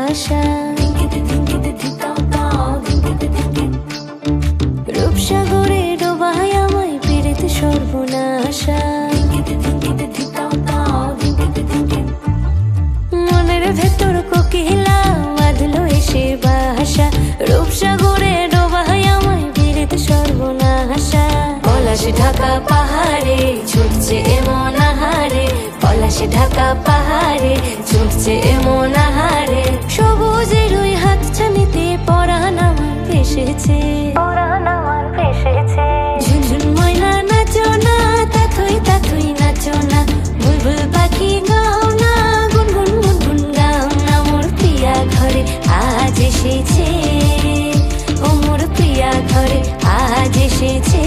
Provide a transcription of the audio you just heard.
আশা। রূপসাগরে ডোবায় আমায় পীড়িত সর্বনাশা। মনের ভেতর কোকিলা বাঁধলো এসে বাসা। রূপসাগরে ডোবায় আমায় পীড়িত সর্বনাশা। পলাশ ঢাকা পাহাড়ে ছুটছে এমন আহারে, পলাশ ঢাকা পাহাড়ে ছুটছে এমন আহারে। সবুজের ওই হাত ছানিতে পরাণ আমার ভেসেছে, ঝুনঝুন ময়না নাচো না, তাথই তাথই নাচো না। বুলবুল পাখি গাও না, গুনগুন গুনগুন গাও না। মোর প্রিয়া ঘরে আজ এসেছে, ও মোর প্রিয়া ঘরে আজ এসেছে।